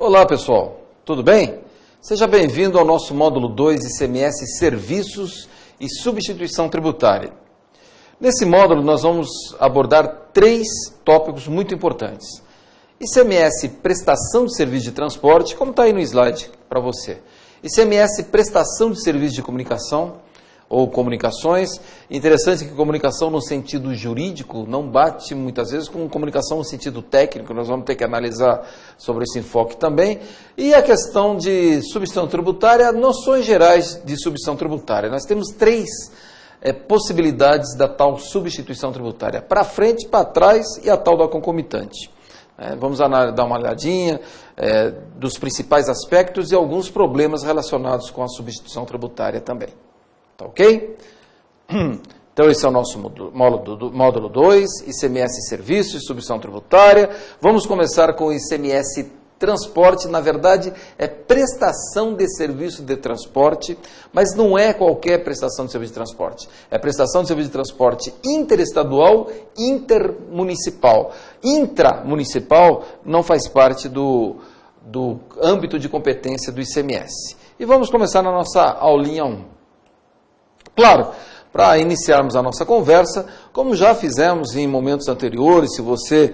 Olá pessoal, tudo bem? Seja bem-vindo ao nosso módulo 2 ICMS Serviços e Substituição Tributária. Nesse módulo nós vamos abordar 3 tópicos muito importantes. ICMS Prestação de Serviço de Transporte, como está aí no slide para você. ICMS Prestação de Serviço de Comunicação ou comunicações. Interessante que comunicação no sentido jurídico não bate muitas vezes com comunicação no sentido técnico, nós vamos ter que analisar sobre esse enfoque também. E a questão de substituição tributária, noções gerais de substituição tributária. Nós temos 3 possibilidades da tal substituição tributária, para frente, para trás e a tal da concomitante. Vamos dar uma olhadinha dos principais aspectos e alguns problemas relacionados com a substituição tributária também. Tá ok? Então esse é o nosso módulo 2, ICMS Serviços e Substituição Tributária. Vamos começar com o ICMS Transporte, na verdade é prestação de serviço de transporte, mas não é qualquer prestação de serviço de transporte. É prestação de serviço de transporte interestadual, intermunicipal. Intramunicipal não faz parte do âmbito de competência do ICMS. E vamos começar na nossa aulinha 1. Claro, para iniciarmos a nossa conversa, como já fizemos em momentos anteriores, se você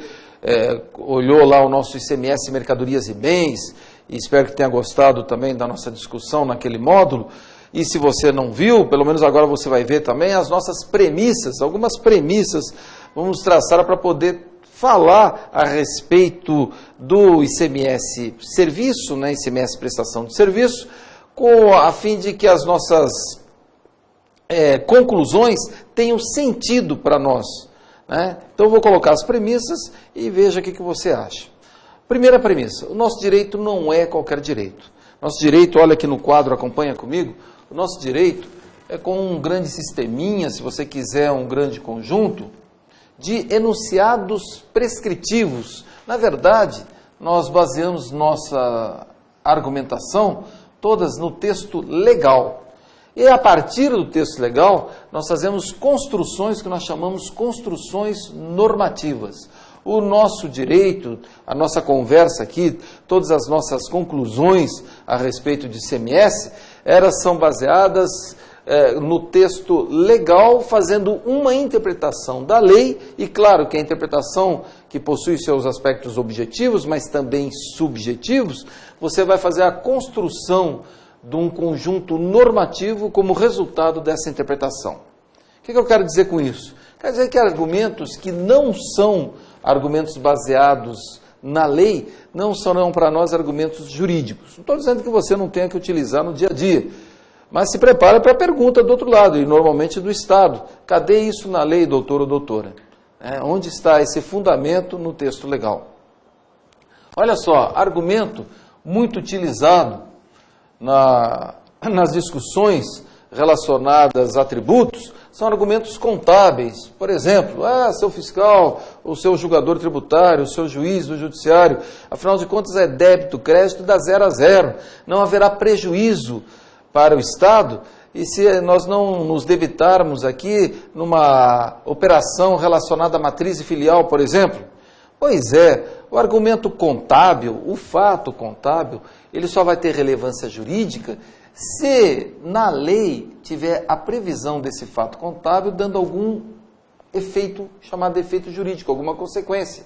olhou lá o nosso ICMS Mercadorias e Bens, e espero que tenha gostado também da nossa discussão naquele módulo, e se você não viu, pelo menos agora você vai ver também as nossas premissas, algumas premissas vamos traçar para poder falar a respeito do ICMS Serviço, né, ICMS Prestação de Serviço, a fim de que as nossas conclusões tenham sentido para nós. Né? Então eu vou colocar as premissas e veja o que você acha. Primeira premissa, o nosso direito não é qualquer direito. Nosso direito, olha aqui no quadro, acompanha comigo, o nosso direito é com um grande sisteminha, se você quiser um grande conjunto, de enunciados prescritivos. Na verdade, nós baseamos nossa argumentação todas no texto legal. E a partir do texto legal, nós fazemos construções que nós chamamos construções normativas. O nosso direito, a nossa conversa aqui, todas as nossas conclusões a respeito de ICMS, elas são baseadas no texto legal, fazendo uma interpretação da lei, e claro que a interpretação que possui seus aspectos objetivos, mas também subjetivos, você vai fazer a construção de um conjunto normativo como resultado dessa interpretação. O que eu quero dizer com isso? Quer dizer que argumentos que não são argumentos baseados na lei, não serão para nós argumentos jurídicos. Não estou dizendo que você não tenha que utilizar no dia a dia, mas se prepare para a pergunta do outro lado, e normalmente do Estado. Cadê isso na lei, doutor ou doutora? Onde está esse fundamento no texto legal? Olha só, argumento muito utilizado nas discussões relacionadas a tributos, são argumentos contábeis. Por exemplo, seu fiscal, o seu julgador tributário, o seu juiz do judiciário, afinal de contas é débito, crédito, dá 0 a 0. Não haverá prejuízo para o Estado, e se nós não nos debitarmos aqui numa operação relacionada à matriz e filial, por exemplo. Pois é, o argumento contábil, o fato contábil, ele só vai ter relevância jurídica se na lei tiver a previsão desse fato contábil dando algum efeito, chamado efeito jurídico, alguma consequência.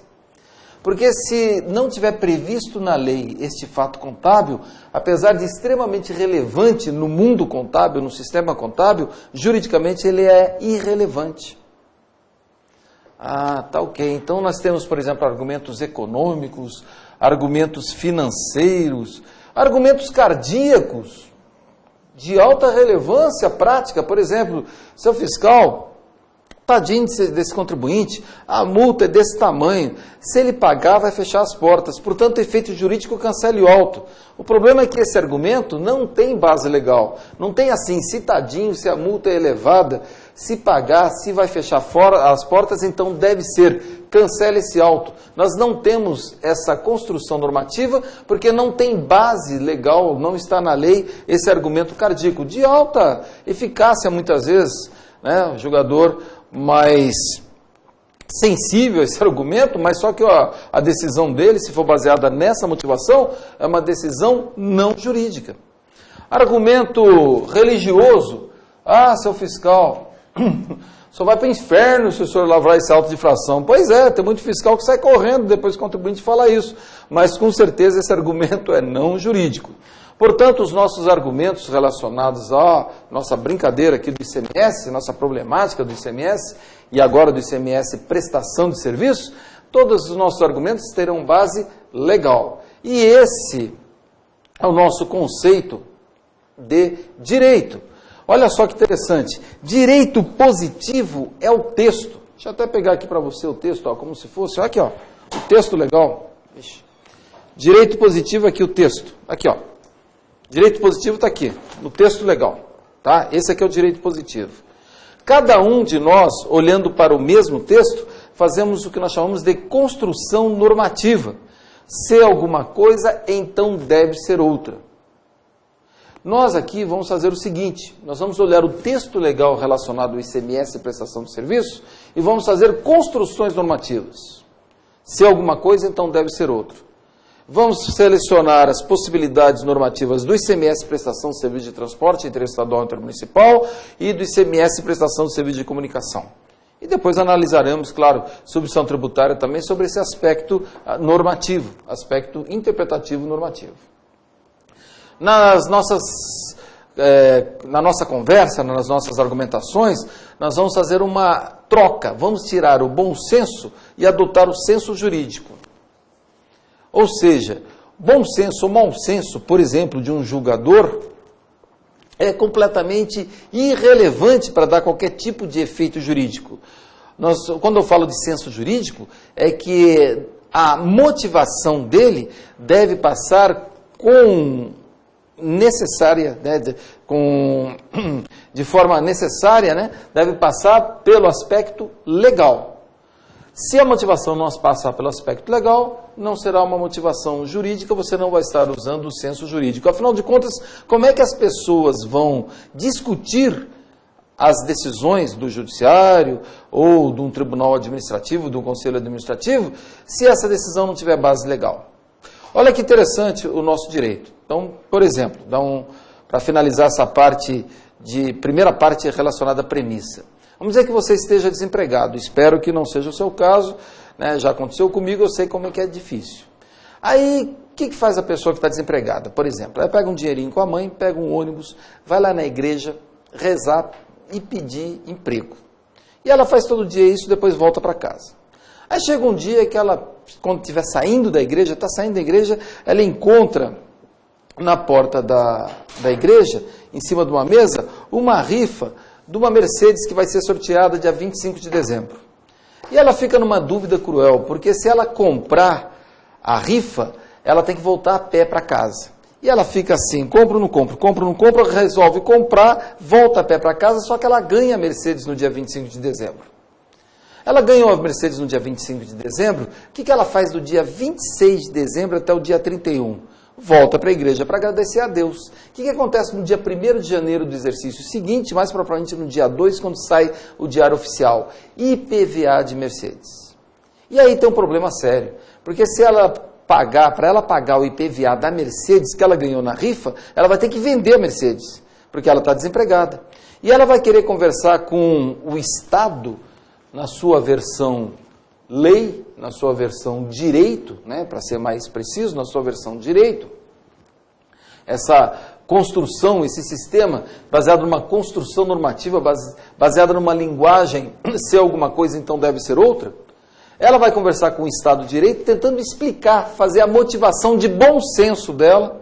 Porque se não tiver previsto na lei este fato contábil, apesar de extremamente relevante no mundo contábil, no sistema contábil, juridicamente ele é irrelevante. Tá ok. Então nós temos, por exemplo, argumentos econômicos, argumentos financeiros, argumentos cardíacos, de alta relevância prática. Por exemplo, seu fiscal, tadinho desse contribuinte, a multa é desse tamanho, se ele pagar vai fechar as portas, portanto efeito jurídico cancele o auto. O problema é que esse argumento não tem base legal, não tem assim, se tadinho, se a multa é elevada, se pagar, se vai fechar fora as portas, então deve ser, cancele esse auto. Nós não temos essa construção normativa, porque não tem base legal, não está na lei esse argumento cardíaco, de alta eficácia muitas vezes, né? O julgador mais sensível a esse argumento, mas só que a decisão dele, se for baseada nessa motivação, é uma decisão não jurídica. Argumento religioso, seu fiscal, só vai para o inferno se o senhor lavrar esse auto de infração. Pois é, tem muito fiscal que sai correndo depois que o contribuinte fala isso, mas com certeza esse argumento é não jurídico. Portanto, os nossos argumentos relacionados à nossa brincadeira aqui do ICMS, nossa problemática do ICMS e agora do ICMS prestação de serviço, todos os nossos argumentos terão base legal. E esse é o nosso conceito de direito. Olha só que interessante, direito positivo é o texto. Deixa eu até pegar aqui para você o texto, como se fosse, aqui, o texto legal. Direito positivo aqui o texto, aqui, Direito positivo está aqui, no texto legal, tá? Esse aqui é o direito positivo. Cada um de nós, olhando para o mesmo texto, fazemos o que nós chamamos de construção normativa. Se alguma coisa, então deve ser outra. Nós aqui vamos fazer o seguinte, nós vamos olhar o texto legal relacionado ao ICMS e prestação de serviço e vamos fazer construções normativas. Se alguma coisa, então deve ser outra. Vamos selecionar as possibilidades normativas do ICMS prestação de serviço de transporte interestadual e intermunicipal e do ICMS prestação de serviço de comunicação. E depois analisaremos, claro, substituição tributária também sobre esse aspecto normativo, aspecto interpretativo normativo. Na nossa conversa, nas nossas argumentações, nós vamos fazer uma troca, vamos tirar o bom senso e adotar o senso jurídico. Ou seja, bom senso ou mau senso, por exemplo, de um julgador, é completamente irrelevante para dar qualquer tipo de efeito jurídico. Quando eu falo de senso jurídico, é que a motivação dele deve passar de forma necessária, deve passar pelo aspecto legal. Se a motivação não passar pelo aspecto legal, não será uma motivação jurídica, você não vai estar usando o senso jurídico. Afinal de contas, como é que as pessoas vão discutir as decisões do judiciário ou de um tribunal administrativo, de um conselho administrativo, se essa decisão não tiver base legal? Olha que interessante o nosso direito. Então, por exemplo, para finalizar essa primeira parte relacionada à premissa. Vamos dizer que você esteja desempregado, espero que não seja o seu caso, já aconteceu comigo, eu sei como é que é difícil. Aí, o que faz a pessoa que está desempregada? Por exemplo, ela pega um dinheirinho com a mãe, pega um ônibus, vai lá na igreja, rezar e pedir emprego. E ela faz todo dia isso, depois volta para casa. Aí chega um dia que ela, quando estiver saindo da igreja, ela encontra na porta da igreja, em cima de uma mesa, uma rifa de uma Mercedes que vai ser sorteada dia 25 de dezembro. E ela fica numa dúvida cruel, porque se ela comprar a rifa, ela tem que voltar a pé para casa. E ela fica assim, compra ou não compra, resolve comprar, volta a pé para casa, só que ela ganha a Mercedes no dia 25 de dezembro. Ela ganhou a Mercedes no dia 25 de dezembro, o que ela faz do dia 26 de dezembro até o dia 31? Volta para a igreja para agradecer a Deus. O que acontece no dia 1º de janeiro do exercício seguinte, mais propriamente no dia 2, quando sai o diário oficial? IPVA de Mercedes. E aí tem um problema sério, porque se ela para ela pagar o IPVA da Mercedes que ela ganhou na rifa, ela vai ter que vender a Mercedes, porque ela está desempregada. E ela vai querer conversar com o Estado, na sua versão lei, na sua versão direito, para ser mais preciso, na sua versão direito. Essa construção, esse sistema, baseado numa construção normativa, baseada numa linguagem, se alguma coisa, então deve ser outra. Ela vai conversar com o Estado de Direito, tentando explicar, fazer a motivação de bom senso dela,